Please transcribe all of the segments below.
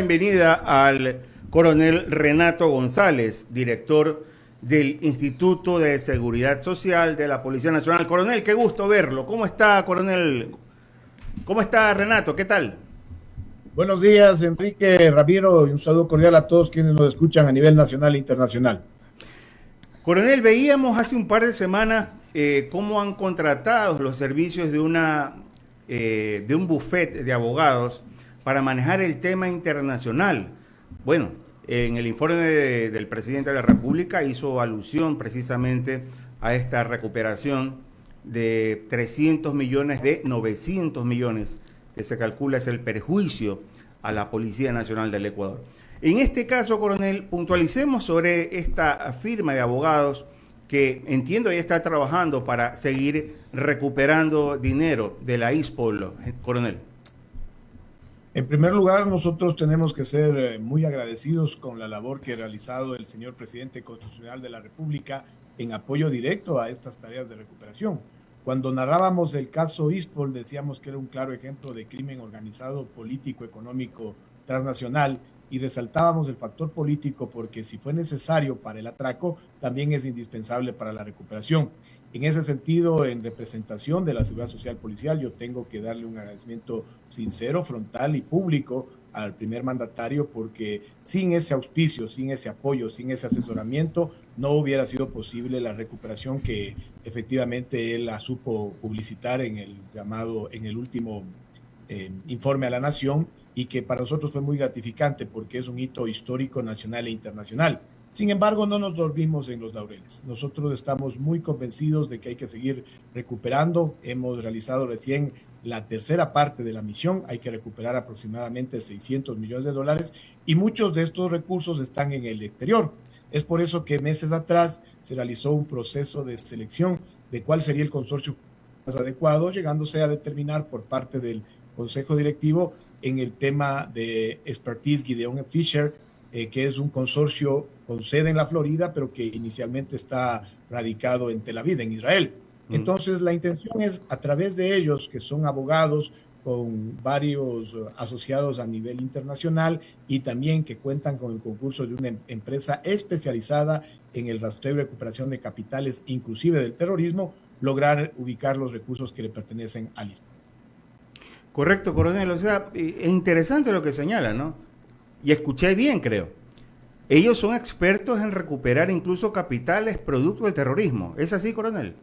Bienvenida al coronel Renato González, director del Instituto de Seguridad Social de la Policía Nacional. Coronel, qué gusto verlo. ¿Cómo está, coronel? ¿Cómo está, Renato? ¿Qué tal? Buenos días, Enrique, Ramiro, y un saludo cordial a todos quienes nos escuchan a nivel nacional e internacional. Coronel, veíamos hace un par de semanas cómo han contratado los servicios de un bufete de abogados para manejar el tema internacional. Bueno, en el informe del presidente de la República hizo alusión precisamente a esta recuperación de 300 millones de 900 millones que se calcula es el perjuicio a la Policía Nacional del Ecuador. En este caso, coronel, puntualicemos sobre esta firma de abogados que entiendo ya está trabajando para seguir recuperando dinero de la ISPOL, coronel. En primer lugar, nosotros tenemos que ser muy agradecidos con la labor que ha realizado el señor presidente constitucional de la República en apoyo directo a estas tareas de recuperación. Cuando narrábamos el caso ISPOL, decíamos que era un claro ejemplo de crimen organizado, político, económico, transnacional, y resaltábamos el factor político porque si fue necesario para el atraco, también es indispensable para la recuperación. En ese sentido, en representación de la Seguridad Social Policial, yo tengo que darle un agradecimiento sincero, frontal y público al primer mandatario, porque sin ese auspicio, sin ese apoyo, sin ese asesoramiento, no hubiera sido posible la recuperación que efectivamente él la supo publicitar en el último informe a la Nación, y que para nosotros fue muy gratificante porque es un hito histórico nacional e internacional. Sin embargo, no nos dormimos en los laureles. Nosotros estamos muy convencidos de que hay que seguir recuperando. Hemos realizado recién la tercera parte de la misión. Hay que recuperar aproximadamente 600 millones de dólares y muchos de estos recursos están en el exterior. Es por eso que meses atrás se realizó un proceso de selección de cuál sería el consorcio más adecuado, llegándose a determinar por parte del Consejo Directivo en el tema de Expertise Gideon Fisher, que es un consorcio con sede en la Florida, pero que inicialmente está radicado en Tel Aviv, en Israel. Entonces, la intención es, a través de ellos, que son abogados con varios asociados a nivel internacional y también que cuentan con el concurso de una empresa especializada en el rastreo y recuperación de capitales, inclusive del terrorismo, lograr ubicar los recursos que le pertenecen al ISPO. Correcto, coronel. O sea, es interesante lo que señala, ¿no? Y escuché bien, creo. Ellos son expertos en recuperar incluso capitales producto del terrorismo. ¿Es así, coronel?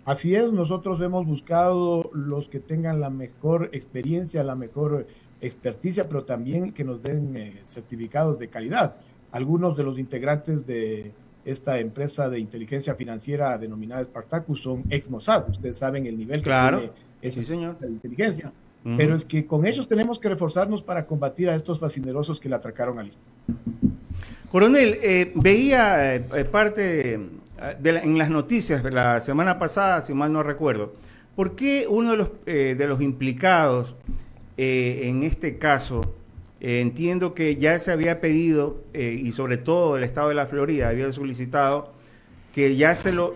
Así es, nosotros hemos buscado los que tengan la mejor experiencia, la mejor experticia, pero también que nos den certificados de calidad. Algunos de los integrantes de esta empresa de inteligencia financiera denominada Spartacus son ex Mossad. Ustedes saben el nivel que tiene esta señor, de inteligencia. Pero es que con ellos tenemos que reforzarnos para combatir a estos fascinerosos que le atracaron al ISPO. Coronel, veía parte en las noticias de la semana pasada, si mal no recuerdo, ¿por qué uno de los implicados en este caso, entiendo que ya se había pedido, y sobre todo el estado de la Florida había solicitado que ya se lo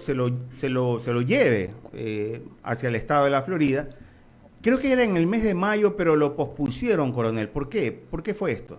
lleve hacia el estado de la Florida? Creo que era en el mes de mayo, pero lo pospusieron, coronel. ¿Por qué? ¿Por qué fue esto?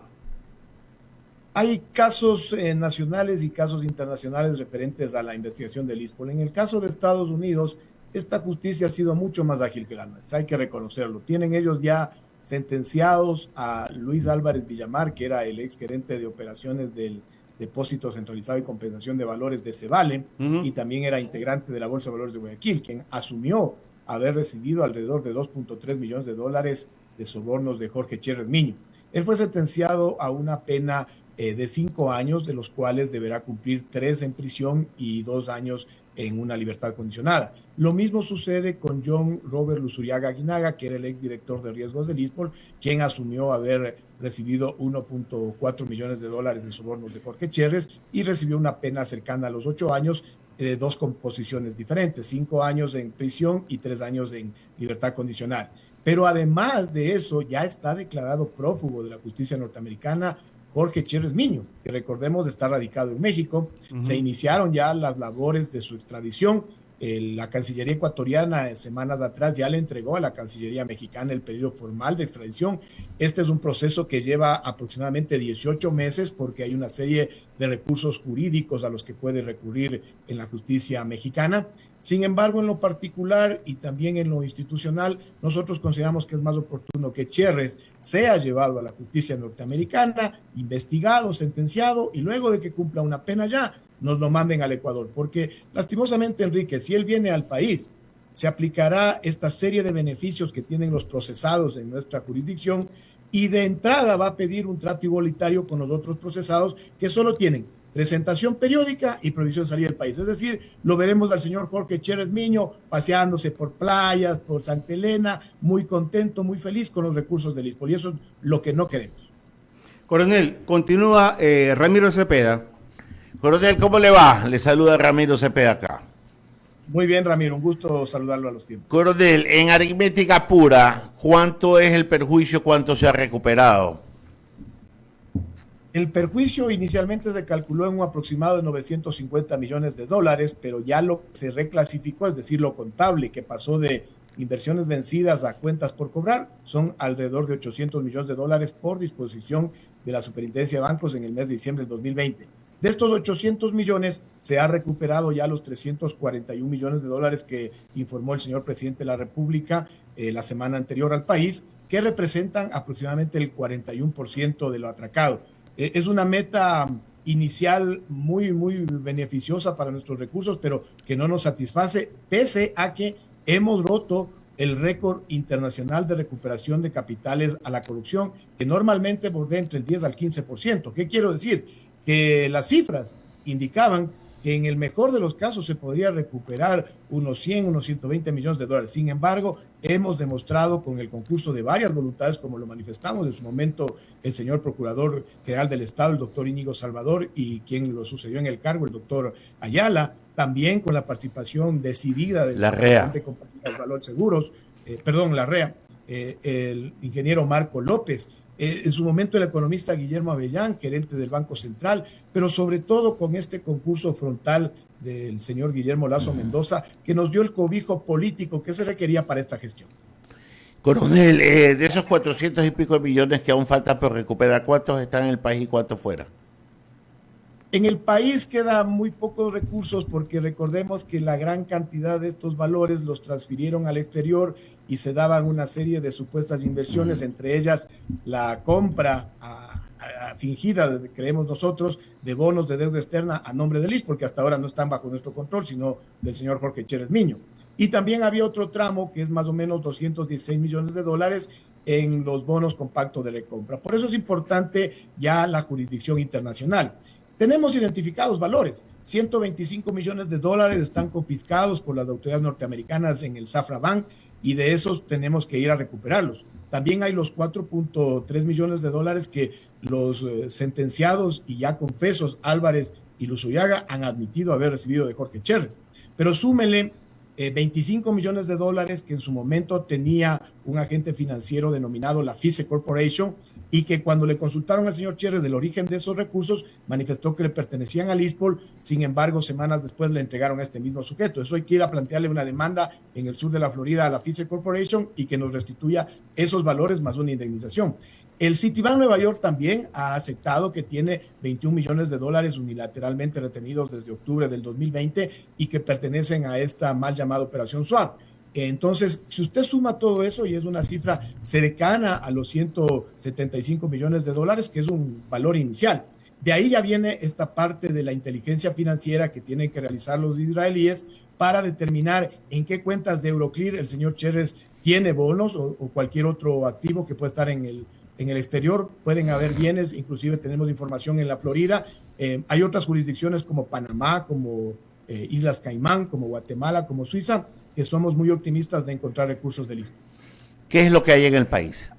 Hay casos nacionales y casos internacionales referentes a la investigación del ISPOL. En el caso de Estados Unidos, esta justicia ha sido mucho más ágil que la nuestra, hay que reconocerlo. Tienen ellos ya sentenciados a Luis Álvarez Villamar, que era el ex gerente de operaciones del Depósito Centralizado y Compensación de Valores de Cevale, y también era integrante de la Bolsa de Valores de Guayaquil, quien asumió haber recibido alrededor de 2.3 millones de dólares de sobornos de Jorge Cherres Miño. Él fue sentenciado a una pena de 5 años, de los cuales deberá cumplir 3 en prisión y 2 años en una libertad condicionada. Lo mismo sucede con John Robert Luzuriaga Aguinaga, que era el exdirector de riesgos del ISPOL, quien asumió haber recibido 1.4 millones de dólares de sobornos de Jorge Cherres y recibió una pena cercana a los 8 años, de 2 composiciones diferentes, 5 años en prisión y 3 años en libertad condicional. Pero además de eso, ya está declarado prófugo de la justicia norteamericana Jorge Cherres Miño, que recordemos está radicado en México. Se iniciaron ya las labores de su extradición La Cancillería ecuatoriana semanas atrás ya le entregó a la Cancillería mexicana el pedido formal de extradición. Este es un proceso que lleva aproximadamente 18 meses porque hay una serie de recursos jurídicos a los que puede recurrir en la justicia mexicana. Sin embargo, en lo particular y también en lo institucional, nosotros consideramos que es más oportuno que Cherres sea llevado a la justicia norteamericana, investigado, sentenciado, y luego de que cumpla una pena ya, nos lo manden al Ecuador. Porque lastimosamente, Enrique, si él viene al país, se aplicará esta serie de beneficios que tienen los procesados en nuestra jurisdicción y de entrada va a pedir un trato igualitario con los otros procesados que solo tienen presentación periódica y prohibición de salir del país. Es decir, lo veremos al señor Jorge Cherres Miño paseándose por playas, por Santa Elena, muy contento, muy feliz con los recursos del ISPOL, y eso es lo que no queremos. Coronel, continúa Ramiro Cepeda. Coronel, ¿cómo le va? Le saluda Ramiro Cepeda acá. Muy bien, Ramiro, un gusto saludarlo a los tiempos. Coronel, en aritmética pura, ¿cuánto es el perjuicio, cuánto se ha recuperado? El perjuicio inicialmente se calculó en un aproximado de 950 millones de dólares, pero ya lo se reclasificó, es decir, lo contable, que pasó de inversiones vencidas a cuentas por cobrar, son alrededor de 800 millones de dólares por disposición de la Superintendencia de Bancos en el mes de diciembre del 2020. De estos 800 millones se ha recuperado ya los 341 millones de dólares que informó el señor presidente de la República la semana anterior al país, que representan aproximadamente el 41% de lo atracado. Es una meta inicial muy beneficiosa para nuestros recursos, pero que no nos satisface, pese a que hemos roto el récord internacional de recuperación de capitales a la corrupción, que normalmente bordea entre el 10 al 15%. ¿Qué quiero decir? Que las cifras indicaban que en el mejor de los casos se podría recuperar unos 100, unos 120 millones de dólares. Sin embargo, hemos demostrado con el concurso de varias voluntades, como lo manifestamos en su momento el señor Procurador General del Estado, el doctor Íñigo Salvador, y quien lo sucedió en el cargo, el doctor Ayala, también con la participación decidida del la REA de Compañía de Valor Seguros, la REA, el ingeniero Marco López, en su momento el economista Guillermo Avellán, gerente del Banco Central, pero sobre todo con este concurso frontal del señor Guillermo Lazo Mendoza, que nos dio el cobijo político que se requería para esta gestión. Coronel, de esos 400 y pico de millones que aún faltan por recuperar, ¿cuántos están en el país y cuántos fuera? En el país quedan muy pocos recursos porque recordemos que la gran cantidad de estos valores los transfirieron al exterior y se daban una serie de supuestas inversiones, entre ellas la compra fingida, creemos nosotros, de bonos de deuda externa a nombre del ISS, porque hasta ahora no están bajo nuestro control, sino del señor Jorge Cherres Miño. Y también había otro tramo que es más o menos 216 millones de dólares en los bonos con pacto de recompra. Por eso es importante ya la jurisdicción internacional. Tenemos identificados valores, 125 millones de dólares están confiscados por las autoridades norteamericanas en el Safra Bank y de esos tenemos que ir a recuperarlos. También hay los 4.3 millones de dólares que los sentenciados y ya confesos Álvarez y Luzuriaga han admitido haber recibido de Jorge Cherres. Pero súmele 25 millones de dólares que en su momento tenía un agente financiero denominado la FICE Corporation y que cuando le consultaron al señor Cherres del origen de esos recursos, manifestó que le pertenecían al ISPOL, sin embargo, semanas después le entregaron a este mismo sujeto. Eso hay que ir a plantearle una demanda en el sur de la Florida a la FICE Corporation y que nos restituya esos valores más una indemnización. El Citibank Nueva York también ha aceptado que tiene 21 millones de dólares unilateralmente retenidos desde octubre del 2020 y que pertenecen a esta mal llamada Operación SWAT. Entonces, si usted suma todo eso, y es una cifra cercana a los 175 millones de dólares, que es un valor inicial. De ahí ya viene esta parte de la inteligencia financiera que tienen que realizar los israelíes para determinar en qué cuentas de Euroclear el señor Cherres tiene bonos o cualquier otro activo que puede estar en el exterior. Pueden haber bienes, inclusive tenemos información en la Florida. Hay otras jurisdicciones como Panamá, como Islas Caimán, como Guatemala, como Suiza, que somos muy optimistas de encontrar recursos del ISPOL. ¿Qué es lo que hay en el país?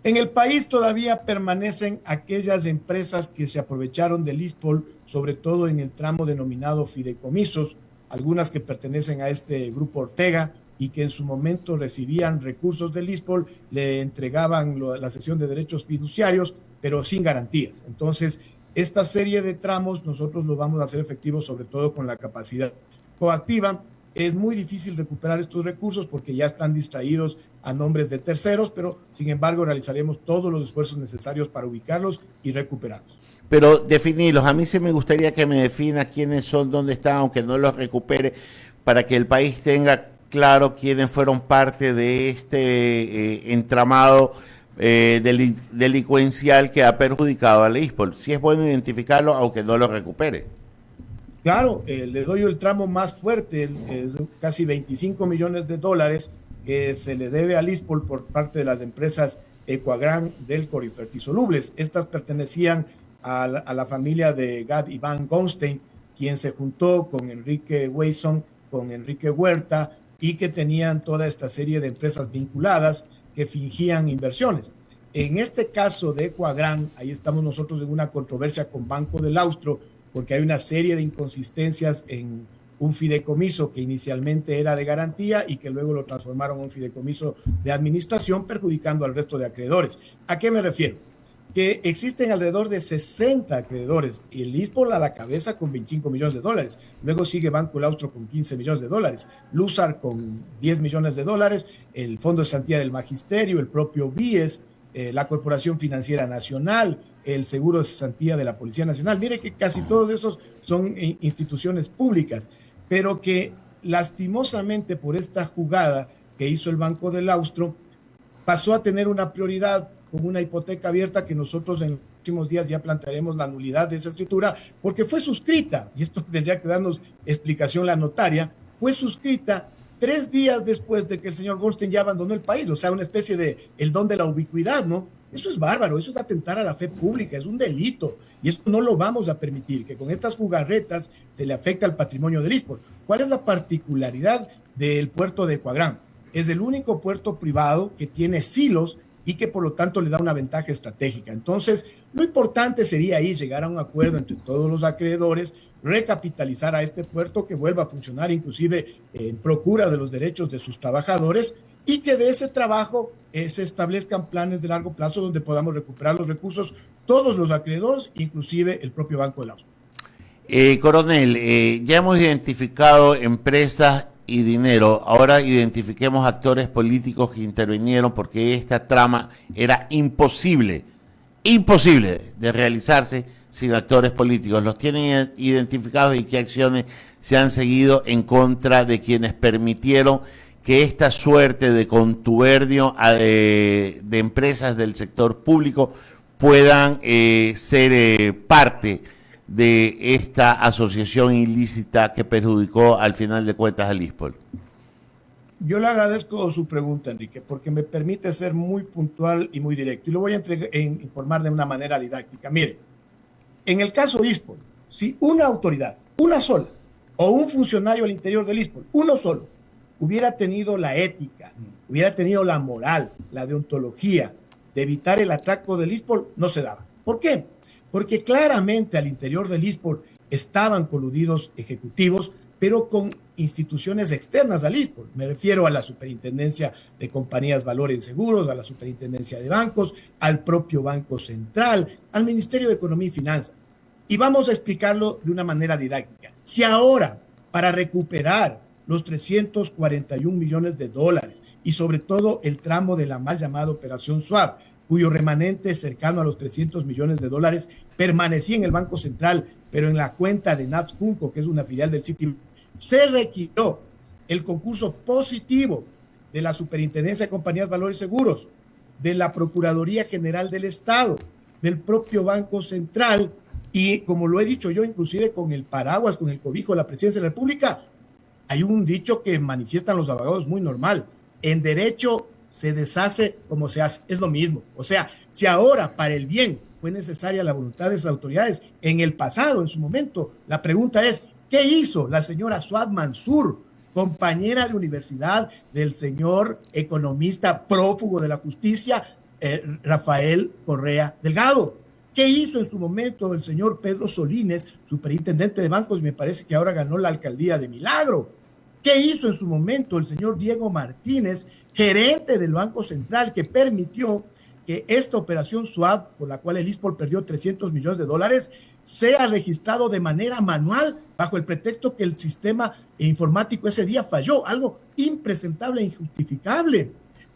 En el país todavía permanecen aquellas empresas que se aprovecharon del ISPOL, sobre todo en el tramo denominado fideicomisos, algunas que pertenecen a este grupo Ortega y que en su momento recibían recursos del ISPOL, le entregaban la cesión de derechos fiduciarios, pero sin garantías. Entonces, esta serie de tramos nosotros los vamos a hacer efectivos sobre todo con la capacidad coactiva, es muy difícil recuperar estos recursos porque ya están distraídos a nombres de terceros, pero sin embargo realizaremos todos los esfuerzos necesarios para ubicarlos y recuperarlos. Pero definirlos, a mí sí me gustaría que me defina quiénes son, dónde están, aunque no los recupere, para que el país tenga claro quiénes fueron parte de este entramado delincuencial que ha perjudicado a la ISPOL. Sí es bueno identificarlo, aunque no lo recupere. Claro, le doy el tramo más fuerte, es casi 25 millones de dólares que se le debe al ISPOL por parte de las empresas Ecuagran, Delcor y Fertisolubles. Estas pertenecían a la familia de Gad Iván Goldstein, quien se juntó con Enrique Weisson, con Enrique Huerta, y que tenían toda esta serie de empresas vinculadas que fingían inversiones. En este caso de Ecuagran, ahí estamos nosotros en una controversia con Banco del Austro, porque hay una serie de inconsistencias en un fideicomiso que inicialmente era de garantía y que luego lo transformaron en un fideicomiso de administración, perjudicando al resto de acreedores. ¿A qué me refiero? Que existen alrededor de 60 acreedores y el ISPOL a la cabeza con 25 millones de dólares. Luego sigue Banco del Austro con 15 millones de dólares, Luzar con 10 millones de dólares, el Fondo de Cesantía del Magisterio, el propio BIES, la Corporación Financiera Nacional, el Seguro de Cesantía de la Policía Nacional. Mire que casi todos esos son instituciones públicas, pero que lastimosamente por esta jugada que hizo el Banco del Austro, pasó a tener una prioridad con una hipoteca abierta que nosotros en los próximos días ya plantearemos la nulidad de esa escritura, porque fue suscrita, y esto tendría que darnos explicación la notaria, fue suscrita 3 días después de que el señor Goldstein ya abandonó el país, o sea, una especie de el don de la ubicuidad, ¿no? Eso es bárbaro, eso es atentar a la fe pública, es un delito, y eso no lo vamos a permitir, que con estas jugarretas se le afecte al patrimonio del ISPOL. ¿Cuál es la particularidad del puerto de Ecuagran? Es el único puerto privado que tiene silos y que por lo tanto le da una ventaja estratégica. Entonces, lo importante sería ahí llegar a un acuerdo entre todos los acreedores, recapitalizar a este puerto que vuelva a funcionar inclusive en procura de los derechos de sus trabajadores y que de ese trabajo se establezcan planes de largo plazo donde podamos recuperar los recursos, todos los acreedores, inclusive el propio Banco del Austro. Coronel, ya hemos identificado empresas y dinero, ahora identifiquemos actores políticos que intervinieron porque esta trama era imposible de realizarse sin actores políticos. ¿Los tienen identificados y qué acciones se han seguido en contra de quienes permitieron que esta suerte de contubernio de empresas del sector público puedan ser parte de esta asociación ilícita que perjudicó al final de cuentas al ISPOL? Yo le agradezco su pregunta, Enrique, porque me permite ser muy puntual y muy directo. Y lo voy a informar de una manera didáctica. Mire, en el caso ISPOL, si una autoridad, una sola, o un funcionario al interior del ISPOL, uno solo, hubiera tenido la ética, hubiera tenido la moral, la deontología de evitar el atraco del ISPOL, no se daba. ¿Por qué? Porque claramente al interior del ISPOL estaban coludidos ejecutivos, pero con instituciones externas al ISPOL. Me refiero a la Superintendencia de Compañías, Valores y Seguros, a la Superintendencia de Bancos, al propio Banco Central, al Ministerio de Economía y Finanzas. Y vamos a explicarlo de una manera didáctica. Si ahora, para recuperar los 341 millones de dólares y sobre todo el tramo de la mal llamada Operación Swap, cuyo remanente cercano a los 300 millones de dólares permanecía en el Banco Central, pero en la cuenta de Nats Junco, que es una filial del Citi, se requirió el concurso positivo de la Superintendencia de Compañías, Valores y Seguros, de la Procuraduría General del Estado, del propio Banco Central y, como lo he dicho yo, inclusive con el paraguas, con el cobijo de la Presidencia de la República. Hay un dicho que manifiestan los abogados muy normal: en derecho se deshace como se hace, es lo mismo. O sea, si ahora para el bien fue necesaria la voluntad de esas autoridades, en el pasado, en su momento, la pregunta es, ¿qué hizo la señora Suad Mansur, compañera de universidad del señor economista prófugo de la justicia, Rafael Correa Delgado? ¿Qué hizo en su momento el señor Pedro Solines, superintendente de bancos, y me parece que ahora ganó la alcaldía de Milagro? ¿Qué hizo en su momento el señor Diego Martínez, gerente del Banco Central, que permitió que esta operación SWAP, por la cual el ISPOL perdió $300 millones, sea registrado de manera manual bajo el pretexto que el sistema informático ese día falló, algo impresentable e injustificable.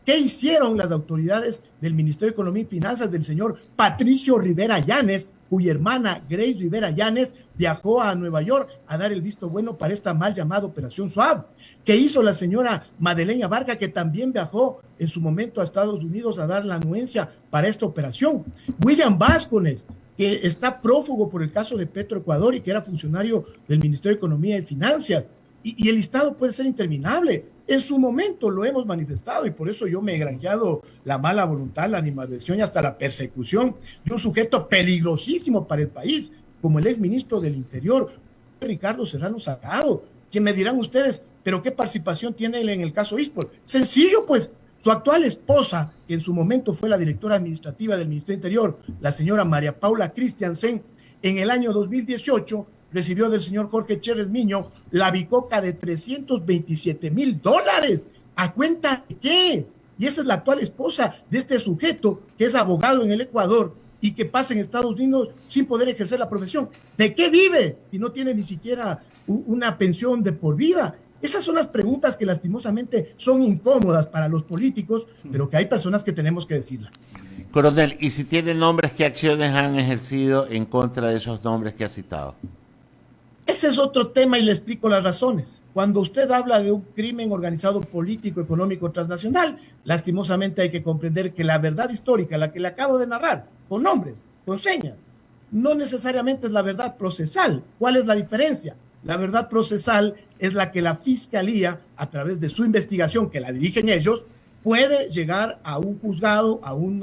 ¿Qué hicieron las autoridades del Ministerio de Economía y Finanzas del señor Patricio Rivera Llanes, cuya hermana Grace Rivera Llanes viajó a Nueva York a dar el visto bueno para esta mal llamada Operación SWAP? ¿Qué hizo la señora Madeleine Abarca, que también viajó en su momento a Estados Unidos a dar la anuencia para esta operación? William Vázquez, que está prófugo por el caso de Petroecuador y que era funcionario del Ministerio de Economía y Finanzas. Y el listado puede ser interminable. En su momento lo hemos manifestado y por eso yo me he granjeado la mala voluntad, la animadversión y hasta la persecución de un sujeto peligrosísimo para el país, como el exministro del Interior, Ricardo Serrano Salgado. Que me dirán ustedes, ¿pero qué participación tiene él en el caso ISPOL? Sencillo, pues. Su actual esposa, que en su momento fue la directora administrativa del Ministerio del Interior, la señora María Paula Christiansen, en el año 2018 recibió del señor Jorge Cherres Miño la bicoca de $327,000. ¿A cuenta de qué? Y esa es la actual esposa de este sujeto que es abogado en el Ecuador y que pasa en Estados Unidos sin poder ejercer la profesión. ¿De qué vive si no tiene ni siquiera una pensión de por vida? Esas son las preguntas que lastimosamente son incómodas para los políticos, pero que hay personas que tenemos que decirlas. Coronel, ¿y si tiene nombres, qué acciones han ejercido en contra de esos nombres que ha citado? Ese es otro tema y le explico las razones. Cuando usted habla de un crimen organizado político, económico, transnacional, lastimosamente hay que comprender que la verdad histórica, la que le acabo de narrar, con nombres, con señas, no necesariamente es la verdad procesal. ¿Cuál es la diferencia? La verdad procesal es la que la Fiscalía, a través de su investigación, que la dirigen ellos, puede llegar a un juzgado, a un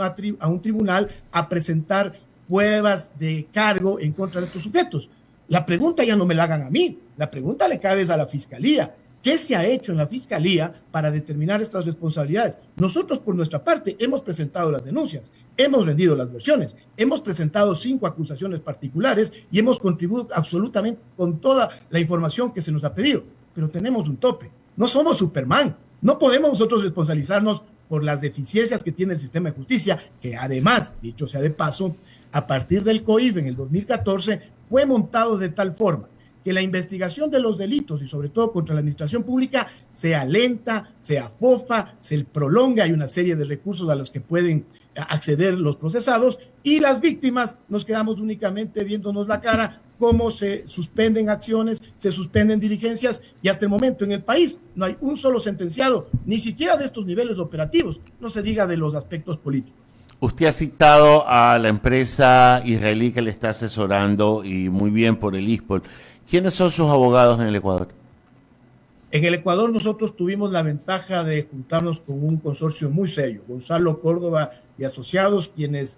tribunal, a presentar pruebas de cargo en contra de estos sujetos. La pregunta ya no me la hagan a mí, la pregunta le cabe a la Fiscalía. ¿Qué se ha hecho en la Fiscalía para determinar estas responsabilidades? Nosotros, por nuestra parte, hemos presentado las denuncias, hemos rendido las versiones, hemos presentado 5 acusaciones particulares y hemos contribuido absolutamente con toda la información que se nos ha pedido. Pero tenemos un tope. No somos Superman. No podemos nosotros responsabilizarnos por las deficiencias que tiene el sistema de justicia, que además, dicho sea de paso, a partir del COIF en el 2014 fue montado de tal forma que la investigación de los delitos y sobre todo contra la administración pública sea lenta, sea fofa, se prolonga, hay una serie de recursos a los que pueden acceder los procesados y las víctimas nos quedamos únicamente viéndonos la cara, cómo se suspenden acciones, se suspenden diligencias y hasta el momento en el país no hay un solo sentenciado, ni siquiera de estos niveles operativos, no se diga de los aspectos políticos. Usted ha citado a la empresa israelí que le está asesorando y muy bien por el ISPOL. ¿Quiénes son sus abogados en el Ecuador? En el Ecuador nosotros tuvimos la ventaja de juntarnos con un consorcio muy serio, Gonzalo Córdoba y Asociados, quienes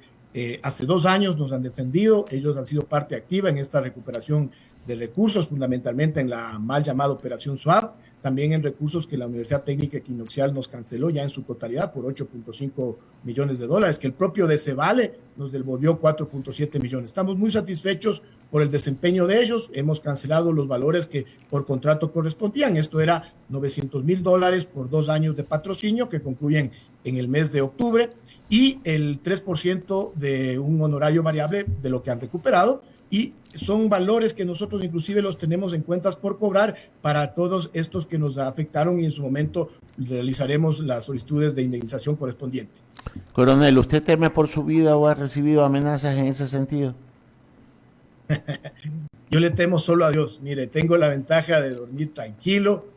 hace 2 años nos han defendido. Ellos han sido parte activa en esta recuperación de recursos, fundamentalmente en la mal llamada Operación SWAP, también en recursos que la Universidad Técnica Equinoccial nos canceló ya en su totalidad por $8.5 millones, que el propio Decevale nos devolvió 4.7 millones. Estamos muy satisfechos por el desempeño de ellos. Hemos cancelado los valores que por contrato correspondían. Esto era $900,000 por 2 años de patrocinio que concluyen en el mes de octubre y el 3% de un honorario variable de lo que han recuperado. Y son valores que nosotros inclusive los tenemos en cuentas por cobrar para todos estos que nos afectaron y en su momento realizaremos las solicitudes de indemnización correspondiente. Coronel, ¿usted teme por su vida o ha recibido amenazas en ese sentido? Yo le temo solo a Dios. Mire, tengo la ventaja de dormir tranquilo,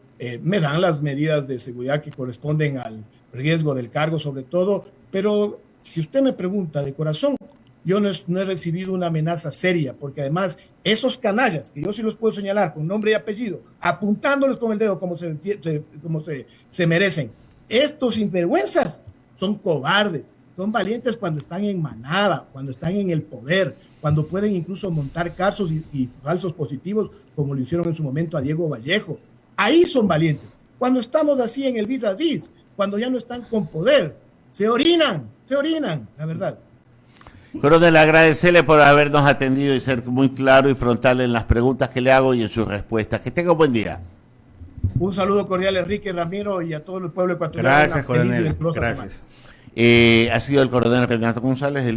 me dan las medidas de seguridad que corresponden al riesgo del cargo sobre todo, pero si usted me pregunta de corazón, yo no he recibido una amenaza seria, porque además esos canallas, que yo sí los puedo señalar con nombre y apellido, apuntándoles con el dedo como se merecen, estos sinvergüenzas son cobardes, son valientes cuando están en manada, cuando están en el poder, cuando pueden incluso montar casos y falsos positivos, como lo hicieron en su momento a Diego Vallejo. Ahí son valientes. Cuando estamos así en el vis a vis, cuando ya no están con poder, se orinan, la verdad. Coronel, agradecerle por habernos atendido y ser muy claro y frontal en las preguntas que le hago y en sus respuestas. Que tenga un buen día. Un saludo cordial a Enrique Ramiro y a todo el pueblo ecuatoriano. Gracias, coronel. Gracias. Ha sido el coronel Renato González del